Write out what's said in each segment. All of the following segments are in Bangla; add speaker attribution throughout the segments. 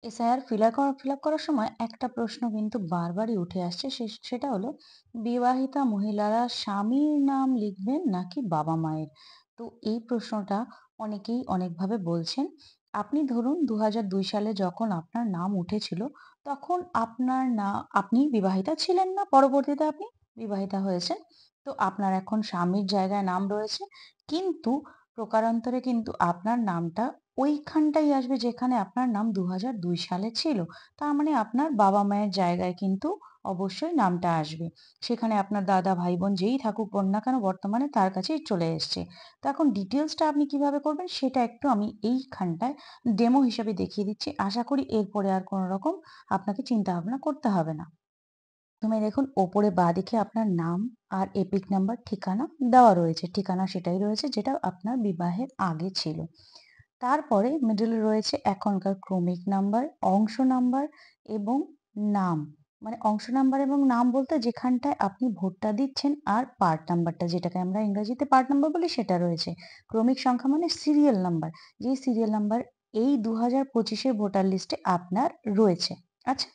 Speaker 1: এসআইআর ফিল আপ করার সময় একটা প্রশ্ন কিন্তু বারবারই উঠে আসছে, সেটা হলো বিবাহিতা মহিলারা স্বামীর নাম লিখবেন নাকি বাবা মায়ের। তো এই প্রশ্নটা অনেকেই অনেকভাবে বলছেন। আপনি ধরুন ২০০২ সালে যখন আপনার নাম উঠেছিল, তখন আপনি বিবাহিতা ছিলেন না, পরবর্তীতে আপনি বিবাহিতা হয়েছেন। তো আপনার এখন স্বামীর জায়গায় নাম রয়েছে, কিন্তু প্রকারান্তরে কিন্তু আপনার নামটা ওইখানটাই আসবে যেখানে আপনার নাম ২০০২ সালে ছিল। তার মানে আপনার বাবা-মায়ের জায়গায় কিন্তু অবশ্যই নামটা আসবে। সেখানে আপনার দাদা, ভাই-বোন যেই থাকুক না কেন বর্তমানে তার কাছেই চলে এসছে। তো এখন ডিটেইলসটা আপনি কিভাবে করবেন সেটা একটু আমি এইখানটায় ডেমো হিসেবে দেখিয়ে দিচ্ছি। আশা করি এরপরে আর কোন রকম আপনাকে চিন্তা ভাবনা করতে হবে না। প্রথমে দেখুন ওপরে বাঁদিকে আপনার নাম আর এপিক নাম্বার, ঠিকানা দেওয়া রয়েছে। ঠিকানা সেটাই রয়েছে যেটা আপনার বিবাহের আগে ছিল। তারপরে মিডলে রয়েছে এখনকার ক্রমিক নাম্বার, অংশ নাম্বার এবং নাম। মানে অংশ নাম্বার এবং নাম বলতে যেখানটায় আপনি ভোটটা দিচ্ছেন, আর পার্ট নাম্বারটা যেটাকে আমরা ইংরেজিতে পার্ট নাম্বার বলি সেটা রয়েছে। ক্রমিক সংখ্যা মানে সিরিয়াল নাম্বার। যেই সিরিয়াল নাম্বার এই ২০২৫ এর ভোটার লিস্টে আপনার রয়েছে। আচ্ছা,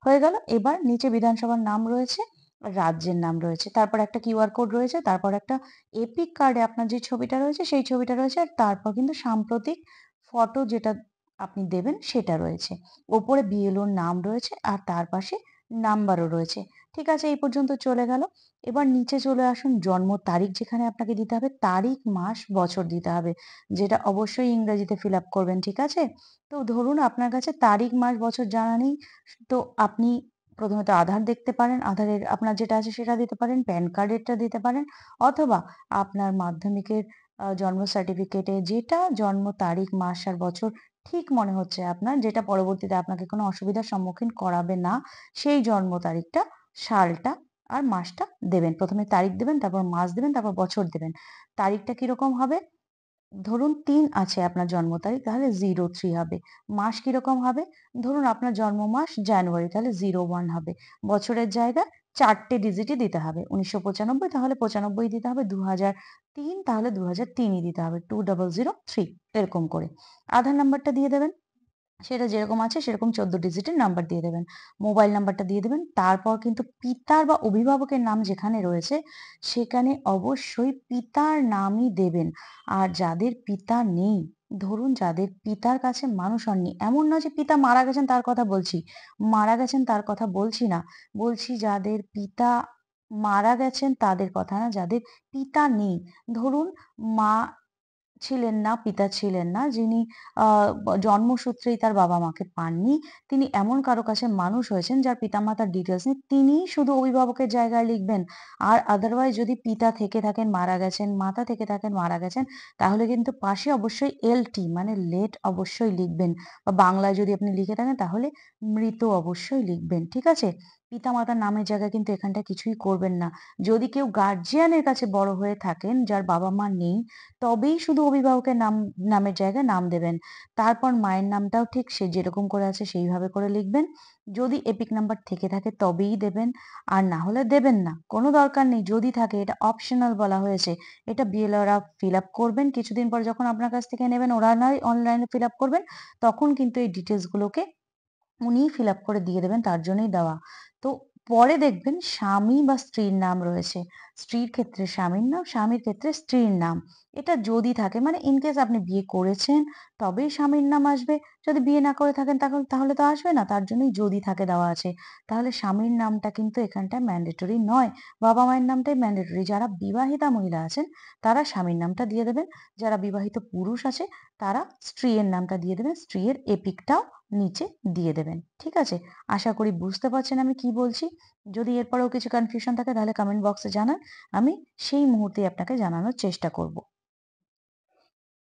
Speaker 1: হয়ে গেল। এবার নিচে বিধানসভার নাম রয়েছে, রাজ্যের নাম রয়েছে। তারপর একটা কিউআর কোড রয়েছে, তারপর একটা এপিক কার্ডে আপনার যে ছবিটা রয়েছে সেই ছবিটা রয়েছে, আর তারপর কিন্তু সাম্প্রতিক ফটো যেটা আপনি দেবেন সেটা রয়েছে। ওপরে বিএলওর নাম রয়েছে আর তার পাশে নাম্বারও রয়েছে। ঠিক আছে, এই পর্যন্ত চলে গেল। এবার নিচে চলে আসুন, জন্ম তারিখ যেখানে আপনাকে দিতে হবে, তারিখ, মাস, বছর দিতে হবে। যেটা অবশ্যই ইংরেজিতে ফিল আপ করবেন, ঠিক আছে? তো ধরুন আপনার কাছে তারিখ, মাস, বছর জানা নেই। তো আপনি প্রথমে তো আধার দেখতে পারেন। আধারের আপনার যেটা আছে সেটা দিতে পারেন, প্যান কার্ডেরটা দিতে পারেন, অথবা আপনার মাধ্যমিকের জন্ম সার্টিফিকেটে যেটা জন্ম তারিখ, মাস আর বছর ঠিক মনে হচ্ছে আপনার, যেটা পরবর্তীতে আপনাকে কোনো অসুবিধার সম্মুখীন করাবে না, সেই জন্ম তারিখটা, সালটা আর মাসটা দেবেন। প্রথমে তারিখ দেবেন, তারপর মাস দেবেন, তারপর বছর দেবেন। তারিখটা কিরকম হবে? ধরুন ৩ আছে আপনার জন্ম তারিখ, তাহলে 03 হবে। মাস কিরকম হবে? ধরুন আপনার জন্ম মাস জানুয়ারি, তাহলে 01 হবে। বছরের জায়গায় ৪ টে ডিজিটই দিতে হবে। ১৯৯৫ তাহলে ৯৫ দিতে হবে। ২০০৩ তাহলে ২০০৩ ই দিতে হবে। 2003 এরকম করে। আধার নাম্বারটা দিয়ে দেবেন। সেটা যেরকম আছে সেরকম ১৪ ডিজিটের নাম্বার দিয়ে দেবেন। মোবাইল নাম্বারটা দিয়ে দেবেন। তারপর কিন্তু পিতার বা অভিভাবকের নাম যেখানে রয়েছে, সেখানে অবশ্যই পিতার নামই দেবেন। আর যাদের পিতা নেই, ধরুন যাদের পিতার কাছে মানুষ হননি, এমন না যে পিতা মারা গেছেন তার কথা বলছি। মারা গেছেন তার কথা বলছি না। বলছি যাদের পিতা মারা গেছেন তাদের কথা না, যাদের পিতা নেই। ধরুন মা ছিলেন না, পিতা ছিলেন না, যিনি আ জন্মসূত্রেই তার বাবা-মাকে পাননি। তিনি এমন কারো কাছে মানুষ হয়েছেন যার পিতামাতার ডিটেইলস নেই। তিনিই শুধু অভিভাবকের জায়গায় লিখবেন। আর আদারওয়াইজ যদি পিতা থেকে থাকেন মারা গেছেন, মাতা থেকে থাকেন মারা গেছেন, তাহলে কিন্তু পাশে অবশ্যই এলটি মানে লেট অবশ্যই লিখবেন। বা বাংলায় যদি আপনি লিখে থাকেন তাহলে মৃত অবশ্যই লিখবেন। ঠিক আছে? পিতামাতার নামের জায়গায় কিন্তু এখানটায় কিছুই করবেন না। যদি কেউ গার্ডিয়ানের কাছে বড় হয়ে থাকেন, যার বাবা-মা নেই, তবেই শুধু অভিভাবকের নামের জায়গায় নাম দেবেন। তারপর মায়ের নামটাও ঠিক সে যেরকম করে আছে সেইভাবে করে লিখবেন। যদি এপিক নাম্বার থেকে থাকে তবেই দেবেন, আর না হলে দেবেন না। কোনো দরকার নেই। যদি থাকে, এটা অপশনাল বলা হয়েছে। এটা বিএলওরা ফিল আপ করবেন। কিছুদিন পর যখন আপনার কাছ থেকে নেবেন, ওরা নয় অনলাইনে ফিল আপ করবেন, তখন কিন্তু এই ডিটেইলস গুলোকে উনিই ফিল আপ করে দিয়ে দেবেন, তার জন্যই দেওয়া। তো পরে দেখবেন স্বামী বা স্ত্রীর নাম রয়েছে। স্ত্রীর ক্ষেত্রে স্বামীর নাম, স্বামীর ক্ষেত্রে স্ত্রীর নাম। এটা যদি থাকে, মানে ইন কেস আপনি বিয়ে করেছেন তবেই স্বামীর নাম আসবে। যদি বিয়ে না করে থাকেন তাহলে তো আসবে না। তার জন্যই যদি থাকে দেওয়া আছে। তাহলে স্বামীর নামটা কিন্তু এখানটায় ম্যান্ডেটরি নয়। বাবা-মায়ের নামটাই ম্যান্ডেটরি। যারা বিবাহিতা মহিলা আছেন তারা স্বামীর নামটা দিয়ে দেবেন। যারা বিবাহিত পুরুষ আছে তারা স্ত্রীর নামটা দিয়ে দেবেন। স্ত্রীর এপিকটাও নিচে দিয়ে দেবেন। ঠিক আছে? আশা করি বুঝতে পারছেন আমি কি বলছি। যদি এরপরেও কিছু কনফিউশন থাকে তাহলে কমেন্ট বক্সে জানান। আমি সেই মুহূর্তেই আপনাকে জানানোর চেষ্টা করব।